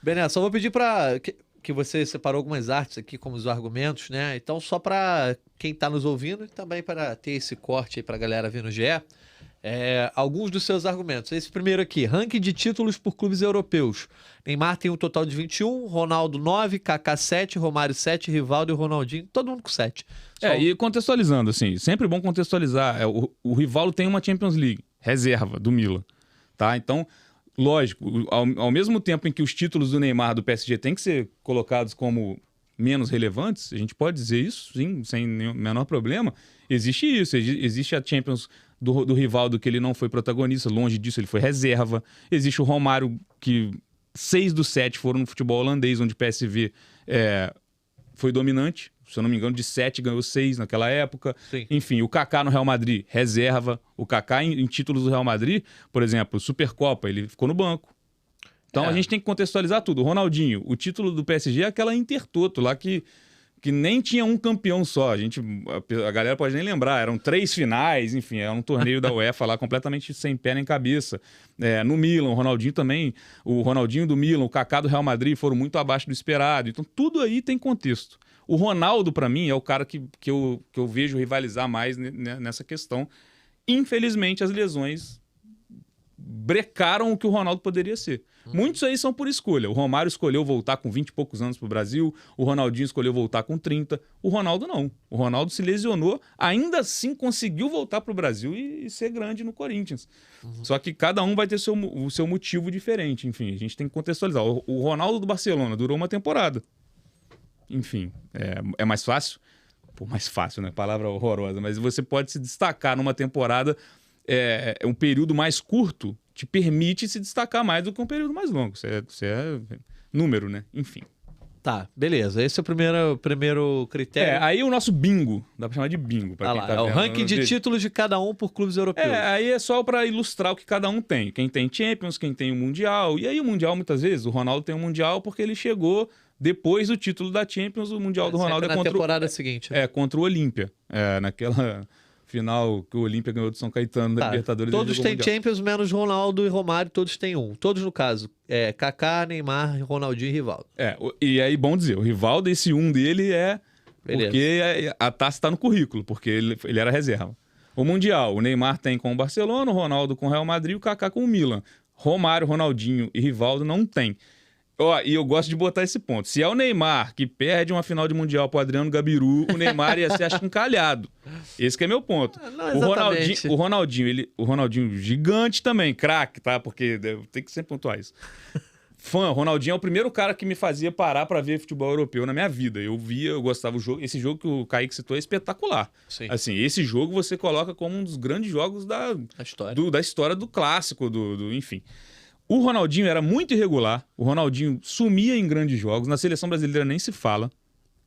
Bené, só vou pedir para que você separou algumas artes aqui como os argumentos, né? Então, só para quem está nos ouvindo e também para ter esse corte aí para a galera ver no GE, alguns dos seus argumentos. Esse primeiro aqui, ranking de títulos por clubes europeus. Neymar tem um total de 21, Ronaldo 9, Kaká 7, Romário 7, Rivaldo e Ronaldinho, todo mundo com 7. E contextualizando, assim, sempre bom contextualizar. O Rivaldo tem uma Champions League, reserva do Milan, tá? Então, lógico, ao mesmo tempo em que os títulos do Neymar do PSG têm que ser colocados como menos relevantes, a gente pode dizer isso, sim, sem nenhum menor problema, existe isso, existe a Champions do Rivaldo que ele não foi protagonista, longe disso ele foi reserva, existe o Romário que 6 dos 7 foram no futebol holandês, onde o PSV foi dominante, se eu não me engano, de 7 ganhou 6 naquela época. Sim. Enfim, o Kaká no Real Madrid, reserva. O Kaká em títulos do Real Madrid, por exemplo, Supercopa, ele ficou no banco. Então a gente tem que contextualizar tudo. O Ronaldinho, o título do PSG é aquela Intertoto lá que nem tinha um campeão só. A galera pode nem lembrar, eram 3 finais, enfim, era um torneio da UEFA lá completamente sem pé nem cabeça. No Milan, o Ronaldinho também, o Ronaldinho do Milan, o Kaká do Real Madrid foram muito abaixo do esperado. Então tudo aí tem contexto. O Ronaldo, para mim, é o cara que eu vejo rivalizar mais nessa questão. Infelizmente, as lesões brecaram o que o Ronaldo poderia ser. Muitos aí são por escolha. O Romário escolheu voltar com 20 e poucos anos pro Brasil, o Ronaldinho escolheu voltar com 30, o Ronaldo não. O Ronaldo se lesionou, ainda assim conseguiu voltar pro Brasil e ser grande no Corinthians. Só que cada um vai ter o seu motivo diferente. Enfim, a gente tem que contextualizar. O Ronaldo do Barcelona durou uma temporada. Enfim, é mais fácil? Pô, mais fácil, né? Palavra horrorosa. Mas você pode se destacar numa temporada, um período mais curto te permite se destacar mais do que um período mais longo. Isso é número, né? Enfim. Tá, beleza. Esse é o primeiro critério. Aí o nosso bingo, dá pra chamar de bingo. Pra quem tá o vendo, ranking de títulos de cada um por clubes europeus. Aí é só pra ilustrar o que cada um tem. Quem tem Champions, quem tem o Mundial. E aí o Mundial, muitas vezes, o Ronaldo tem o Mundial porque ele chegou depois do título da Champions. O Mundial do Ronaldo na temporada seguinte. Contra o Olímpia. Naquela final que o Olímpia ganhou do São Caetano da Libertadores. Todos têm Champions, menos Ronaldo e Romário, todos têm um. Todos, no caso, Kaká, Neymar, Ronaldinho e Rivaldo. E aí, bom dizer, o Rivaldo, esse um dele Beleza. Porque a taça está no currículo, porque ele era reserva. O Mundial, o Neymar tem com o Barcelona, o Ronaldo com o Real Madrid e o Kaká com o Milan. Romário, Ronaldinho e Rivaldo não tem. E eu gosto de botar esse ponto. Se é o Neymar que perde uma final de Mundial pro Adriano Gabiru, o Neymar ia ser achincalhado. Esse que é meu ponto. Não, exatamente. O Ronaldinho gigante também, craque, tá? Porque tem que sempre pontuar isso. O Ronaldinho é o primeiro cara que me fazia parar pra ver futebol europeu na minha vida. Eu gostava do jogo. Esse jogo que o Kaique citou é espetacular. Sim. Assim, esse jogo você coloca como um dos grandes jogos da história do clássico, enfim. O Ronaldinho era muito irregular, o Ronaldinho sumia em grandes jogos, na seleção brasileira nem se fala,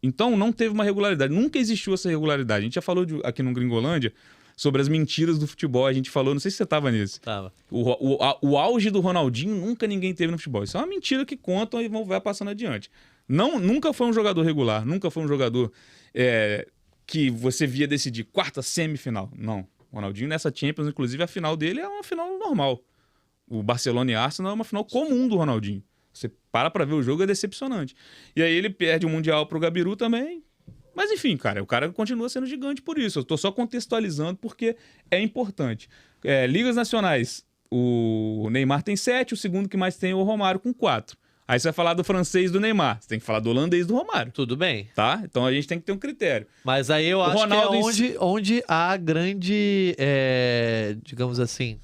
então não teve uma regularidade, nunca existiu essa regularidade. A gente já falou aqui no Gringolândia sobre as mentiras do futebol, a gente falou, não sei se você estava nesse. Tava. O auge do Ronaldinho nunca ninguém teve no futebol, isso é uma mentira que contam e vai passando adiante. Nunca foi um jogador regular, nunca foi um jogador que você via decidir quarta semifinal, não. O Ronaldinho nessa Champions, inclusive a final dele é uma final normal. O Barcelona e Arsenal é uma final comum do Ronaldinho. Você para ver o jogo, é decepcionante. E aí ele perde o Mundial pro Gabiru também. Mas enfim, cara, o cara continua sendo gigante por isso. Eu tô só contextualizando porque é importante. Ligas nacionais, o Neymar tem 7, o segundo que mais tem é o Romário com 4. Aí você vai falar do francês do Neymar, você tem que falar do holandês do Romário. Tudo bem. Tá? Então a gente tem que ter um critério. Mas aí eu acho que é onde há grande, digamos assim...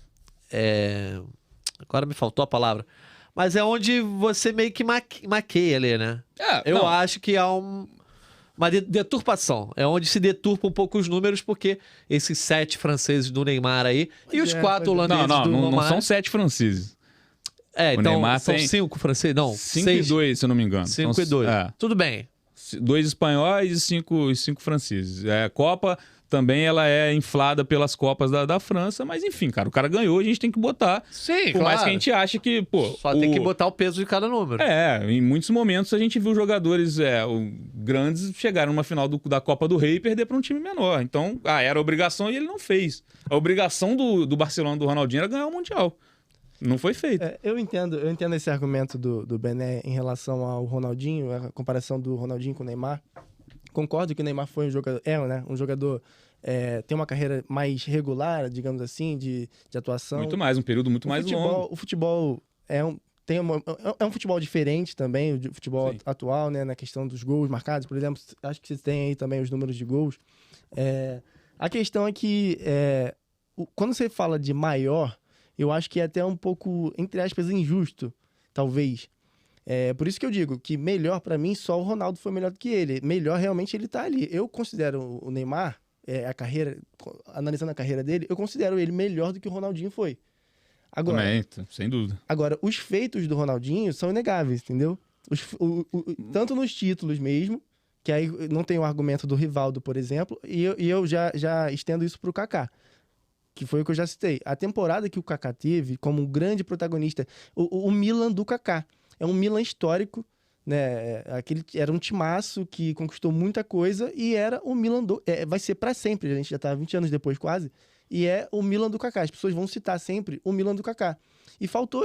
Agora me faltou a palavra. Mas é onde você meio que maqueia ali, né? Eu acho que há uma deturpação. É onde se deturpa um pouco os números, porque esses 7 franceses do Neymar aí e os 4 holandeses do Romário... Não são 7 franceses. Então Neymar são tem 5 franceses? Não, 5 e 2, se eu não me engano. 5 e 2. Tudo bem. 2 espanhóis e 5 franceses. A Copa... Também ela é inflada pelas Copas da França, mas enfim, cara, o cara ganhou, a gente tem que botar. Sim, por mais que a gente ache que, Só tem que botar o peso de cada número. Em muitos momentos a gente viu jogadores grandes chegarem numa final da Copa do Rei e perder para um time menor. Então, era obrigação e ele não fez. A obrigação do Barcelona, do Ronaldinho, era ganhar o Mundial. Não foi feito. Eu entendo esse argumento do Bené em relação ao Ronaldinho, a comparação do Ronaldinho com o Neymar. Concordo que o Neymar foi um jogador, um jogador tem uma carreira mais regular, digamos assim, de atuação. Muito mais, um período muito mais longo. O futebol é um futebol diferente também, o futebol atual, né, na questão dos gols marcados, por exemplo. Acho que vocês têm aí também os números de gols. A questão é que quando você fala de maior, eu acho que é até um pouco, entre aspas, injusto, talvez. Por isso que eu digo que melhor pra mim, só o Ronaldo foi melhor do que ele. Melhor realmente ele tá ali. Eu considero o Neymar, analisando a carreira dele, eu considero ele melhor do que o Ronaldinho foi. Agora, também, sem dúvida. Agora, os feitos do Ronaldinho são inegáveis, entendeu? Tanto nos títulos mesmo, que aí não tem o argumento do Rivaldo, por exemplo, e eu já estendo isso pro Kaká, que foi o que eu já citei. A temporada que o Kaká teve como um grande protagonista, o Milan do Kaká. É um Milan histórico, né? Era um timaço que conquistou muita coisa e era o Milan vai ser para sempre, a gente já tá 20 anos depois quase, e é o Milan do Kaká. As pessoas vão citar sempre o Milan do Kaká. E faltou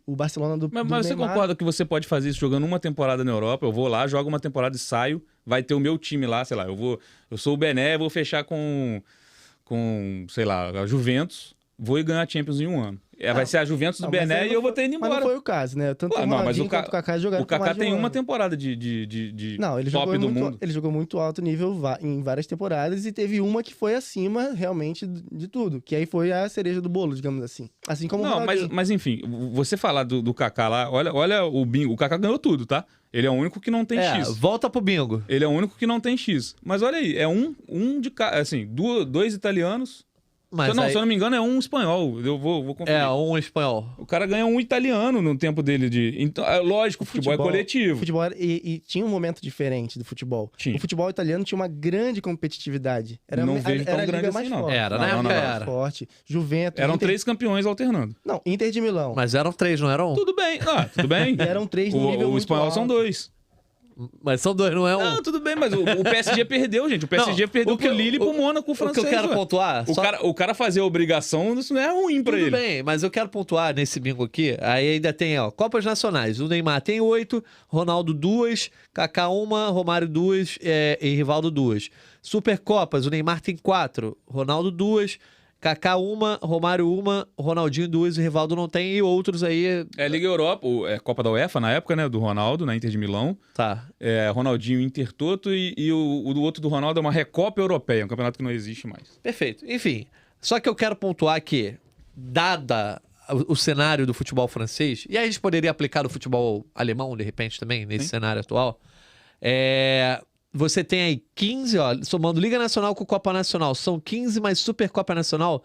o Barcelona do Mas Neymar. você concorda que você pode fazer isso jogando uma temporada na Europa? Eu vou lá, jogo uma temporada e saio, vai ter o meu time lá, sei lá, eu sou o Bené, vou fechar com, sei lá, a Juventus, vou e ganhar a Champions em um ano. Vai ser a Juventus do Bené e eu vou ter ido embora. Mas não foi o caso, né? Tanto o Ronaldinho quanto o Kaká jogaram. O Kaká tem uma temporada de não, ele top do mundo. Ele jogou muito alto nível em várias temporadas e teve uma que foi acima realmente de tudo, que aí foi a cereja do bolo, digamos assim. Assim como o Ronaldinho. Mas enfim, você falar do Kaká lá, olha o bingo. O Kaká ganhou tudo, tá? Ele é o único que não tem X. Volta pro bingo. Ele é o único que não tem X. Mas olha aí, é um de cada, assim, dois italianos. Se eu não me engano, é um espanhol. Eu vou conferir. Um espanhol. O cara ganha um italiano no tempo dele de... Então, lógico, o futebol é coletivo. E tinha um momento diferente do futebol. Tinha. O futebol italiano tinha uma grande competitividade. Não vejo tão grande assim, não. Era, na época era. Forte. Juventus. Eram 3 campeões alternando. Não, Inter de Milão. Mas eram 3, não eram 1? Tudo bem. Tudo bem. Eram 3 no nível O espanhol alto. são 2. Mas são 2, não é 1. Não, tudo bem, mas o PSG perdeu, gente. O PSG perdeu pro Lille e pro Mônaco francês. O que eu quero pontuar... O cara fazer a obrigação, isso não é ruim pra ele. Tudo bem, mas eu quero pontuar nesse bingo aqui. Aí ainda tem, Copas Nacionais. O Neymar tem 8, Ronaldo 2, Kaká 1, Romário 2 e Rivaldo 2. Supercopas, o Neymar tem 4, Ronaldo 2, Kaká 1, Romário 1, Ronaldinho 2 e Rivaldo não tem, e outros aí... Liga Europa, Copa da UEFA na época, né, do Ronaldo, na Inter de Milão. Tá. Ronaldinho Intertoto e o do outro do Ronaldo é uma Recopa Europeia, um campeonato que não existe mais. Perfeito. Enfim, só que eu quero pontuar que, dada o cenário do futebol francês, e aí a gente poderia aplicar no futebol alemão, de repente, também, nesse cenário atual, você tem aí 15, somando Liga Nacional com Copa Nacional, são 15 mais Supercopa Nacional,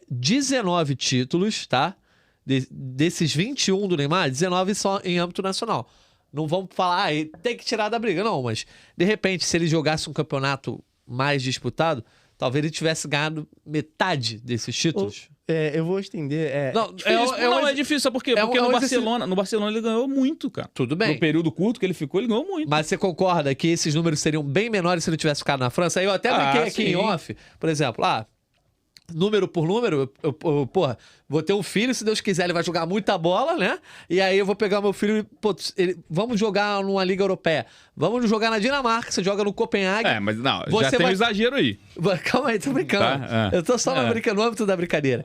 19 títulos, tá? Desses 21 do Neymar, 19 só em âmbito nacional. Não vamos falar, tem que tirar da briga, não, mas de repente, se ele jogasse um campeonato mais disputado, talvez ele tivesse ganhado metade desses títulos. Eu vou estender. É difícil, sabe por quê? Porque no Barcelona ele ganhou muito, cara. Tudo bem. No período curto que ele ficou, ele ganhou muito. Mas você concorda que esses números seriam bem menores se ele tivesse ficado na França? Aí eu até brinquei aqui em off, por exemplo, número por número, porra, vou ter um filho, se Deus quiser, ele vai jogar muita bola, né? E aí eu vou pegar meu filho e, vamos jogar numa Liga Europeia. Vamos jogar na Dinamarca, você joga no Copenhague. Mas não, já tem um exagero aí. Calma aí, tô brincando. Eu tô só no âmbito da brincadeira.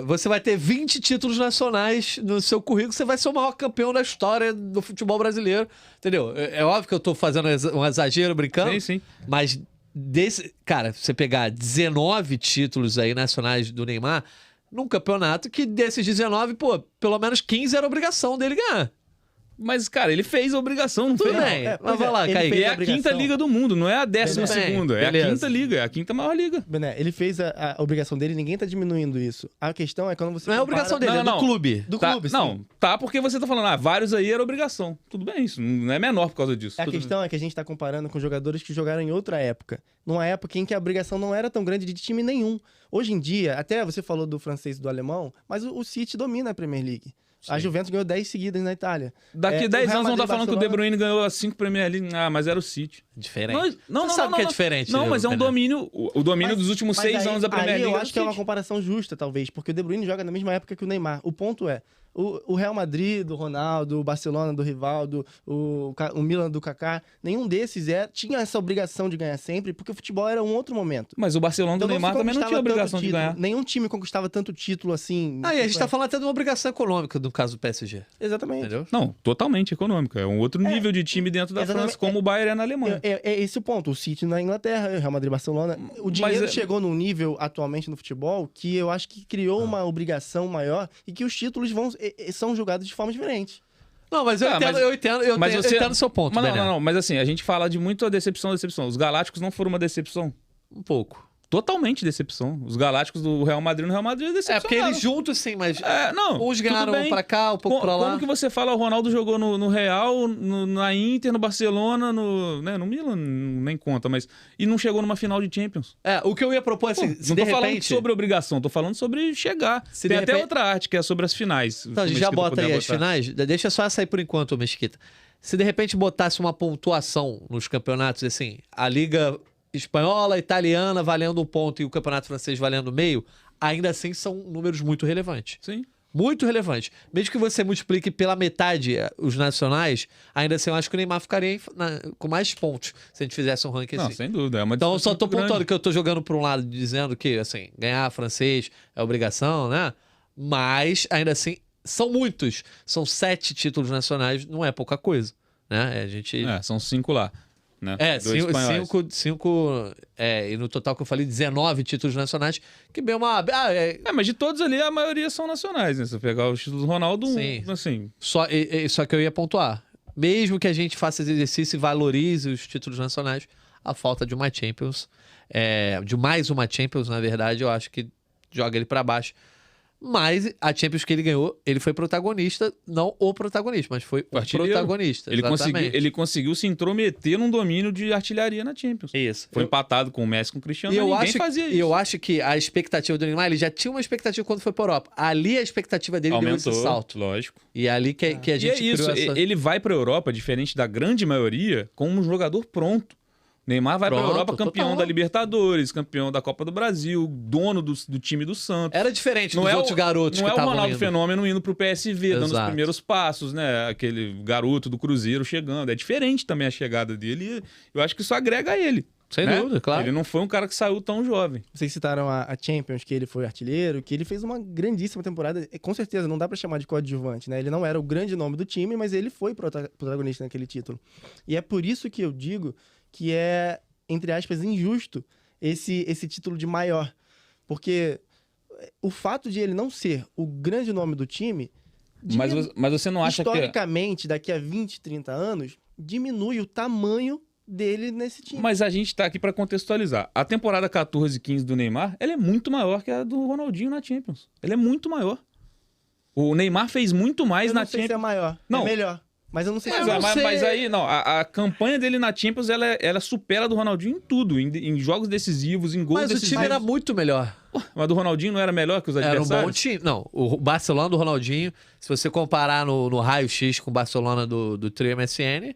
Você vai ter 20 títulos nacionais no seu currículo, você vai ser o maior campeão da história do futebol brasileiro, entendeu? É óbvio que eu tô fazendo um exagero brincando. Sim, sim. Mas cara, você pegar 19 títulos aí nacionais do Neymar, num campeonato que desses 19, pelo menos 15 era obrigação dele ganhar. Mas, cara, ele fez a obrigação, não Tudo fez? bem, mas vai lá, Kaique. É a quinta liga do mundo, não é a 12ª. É a quinta liga, é a quinta maior liga. Bené, ele fez a obrigação dele, ninguém tá diminuindo isso. A questão é quando você Não é a obrigação dele, é do clube. Do clube, sim. Não, tá porque você tá falando, vários aí era obrigação. Tudo bem, isso não é menor por causa disso. A questão é que a gente tá comparando com jogadores que jogaram em outra época. Numa época em que a obrigação não era tão grande de time nenhum. Hoje em dia, até você falou do francês e do alemão, mas o City domina a Premier League. A Juventus ganhou 10 seguidas na Itália. Daqui o 10 Real anos vão Madrid, estar falando que o De Barcelona- Bruyne ganhou as 5 Premier League. Ah, mas era o City. Diferente. Não, Você sabe que é diferente. Não, mas é um Bené. domínio. O domínio dos últimos 6 anos da Premier Aí League. eu era acho o que é uma City. comparação justa, talvez, porque o De Bruyne joga na mesma época que o Neymar. O ponto é, o Real Madrid do Ronaldo, o Barcelona do Rivaldo, o Milan do Kaká, nenhum desses tinha essa obrigação de ganhar sempre, porque o futebol era um outro momento. Mas o Barcelona do Então, Neymar se também não tinha conquistava obrigação tanto de título, ganhar. Nenhum time conquistava tanto título assim. Ah, e a gente tá falando até de uma obrigação econômica no caso do PSG. Exatamente. Entendeu? Não, totalmente econômica. É um outro nível de time dentro da exatamente. França, como o Bayern é na Alemanha. É esse o ponto. O City na Inglaterra, o Real Madrid e Barcelona. O dinheiro Mas, chegou num nível atualmente no futebol que eu acho que criou uma obrigação maior e que os títulos são julgados de forma diferente. Não, mas eu entendo, eu entendo o seu ponto, Mas Bené. não, mas assim, a gente fala de muito a decepção. Os Galácticos não foram uma decepção. Um pouco. Totalmente decepção. Os Galácticos do Real Madrid no Real Madrid é decepção. É, porque eles juntos sim, mas não, uns tudo ganharam bem. pra cá, um pouco pra lá. Como que você fala, o Ronaldo jogou no Real, na Inter, no Barcelona, no Milan, nem conta, mas... E não chegou numa final de Champions. O que eu ia propor, assim, Pô, se não de tô falando repente... sobre obrigação, tô falando sobre chegar. Se Tem de até repente- outra arte, que é sobre as finais. Então, a gente já bota aí as finais. Deixa só essa aí por enquanto, ô Mesquita. Se de repente botasse uma pontuação nos campeonatos, assim, a Liga Espanhola, Italiana valendo um ponto e o Campeonato Francês valendo meio, ainda assim são números muito relevantes. Sim. Muito relevantes. Mesmo que você multiplique pela metade os nacionais, ainda assim eu acho que o Neymar ficaria com mais pontos se a gente fizesse um ranking Não, assim. sem dúvida. É uma Então, eu só disputa tô muito grande. pontuando que eu tô jogando por um lado, dizendo que, assim, ganhar francês é obrigação, né? Mas, ainda assim, são muitos. São 7 títulos nacionais, não é pouca coisa, né? A gente... São 5 lá. Né? É, Dois espanhóis. 5, e no total que eu falei, 19 títulos nacionais, que bem uma... Mas de todos ali, a maioria são nacionais, né? Se você pegar os títulos do Ronaldo, Sim. assim... Só que eu ia pontuar. Mesmo que a gente faça esse exercício e valorize os títulos nacionais, a falta de uma Champions, de mais uma Champions, na verdade, eu acho que joga ele pra baixo. Mas a Champions que ele ganhou, ele foi protagonista, não o protagonista, mas foi o Artilheiro. protagonista. Ele conseguiu se intrometer num domínio de artilharia na Champions. Isso. Foi empatado com o Messi, com o Cristiano, E mas eu ninguém acho, fazia e isso. eu acho que a expectativa do Neymar, ele já tinha uma expectativa quando foi pra Europa. Ali a expectativa dele deu Aumentou, esse salto. lógico. E é ali que a E gente é isso, criou essa... ele vai pra Europa, diferente da grande maioria, como um jogador pronto. Neymar vai pra Pronto, Europa campeão total. da Libertadores, campeão da Copa do Brasil, dono do time do Santos. Era diferente Não dos é outros garotos Não que é o estavam Ronaldo indo. Fenômeno indo pro PSV, dando os Exato. primeiros passos, né? Aquele garoto do Cruzeiro chegando. É diferente também a chegada dele. Eu acho que isso agrega a ele. Sem né? dúvida, claro. Ele não foi um cara que saiu tão jovem. Vocês citaram a Champions, que ele foi artilheiro, que ele fez uma grandíssima temporada. Com certeza, não dá pra chamar de coadjuvante, né? Ele não era o grande nome do time, mas ele foi protagonista naquele título. E é por isso que eu digo que é, entre aspas, injusto esse título de maior. Porque o fato de ele não ser o grande nome do time... Mas você não acha que... historicamente, daqui a 20, 30 anos, diminui o tamanho dele nesse time. Mas a gente tá aqui pra contextualizar. A temporada 14-15 do Neymar, ela é muito maior que a do Ronaldinho na Champions. Ela é muito maior. O Neymar fez muito mais eu na não sei Champions. se é maior. Não. É melhor. Mas eu não sei se é não maior. sei. Mas aí, não, a campanha dele na Champions, ela supera a do Ronaldinho em tudo. Em jogos decisivos, em gols Mas o decisivos. time era muito melhor. Mas a do Ronaldinho não era melhor que os Era um adversários? bom time. Não, o Barcelona do Ronaldinho, se você comparar no raio-x com o Barcelona do Trio MSN,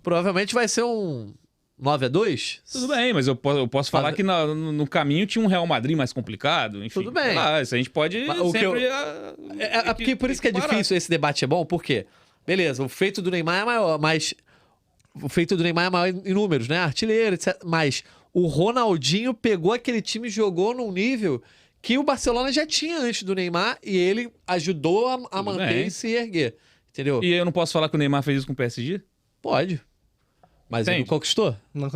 provavelmente vai ser um 9-2. Tudo bem, mas eu posso falar que no caminho tinha um Real Madrid mais complicado, enfim. Tudo bem. Isso a gente pode Mas o que sempre... Porque por isso que é difícil, esse debate é bom, porque, beleza, o feito do Neymar é maior, mas o feito do Neymar é maior em números, né? Artilheiro, etc. Mas o Ronaldinho pegou aquele time e jogou num nível que o Barcelona já tinha antes do Neymar e ele ajudou a manter bem. e se erguer. Entendeu? E eu não posso falar que o Neymar fez isso com o PSG? Pode. Mas ele Entende? não conquistou. Não A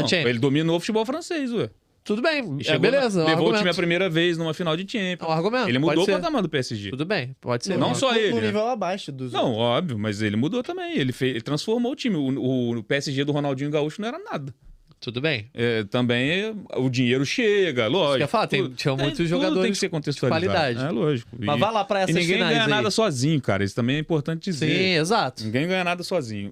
Não, Champions. ele dominou o futebol francês, ué. Tudo bem, E chegou beleza. levou o time a argumento. primeira vez numa final de É Champions. um argumento. Ele pode mudou o ser. patamar do PSG. Tudo bem, pode ser. Não só ele, No né? nível abaixo dos Não, outros. óbvio, mas ele mudou também. Ele transformou o time. O PSG do Ronaldinho Gaúcho não era nada. Tudo bem. Também o dinheiro chega, lógico. Quer falar? Tinha muitos tudo jogadores tem que ser contextualizado. de qualidade. É lógico. Mas vá lá pra essas E ninguém finais ganha aí. nada sozinho, cara. Isso também é importante dizer. Sim, exato. Ninguém ganha nada sozinho.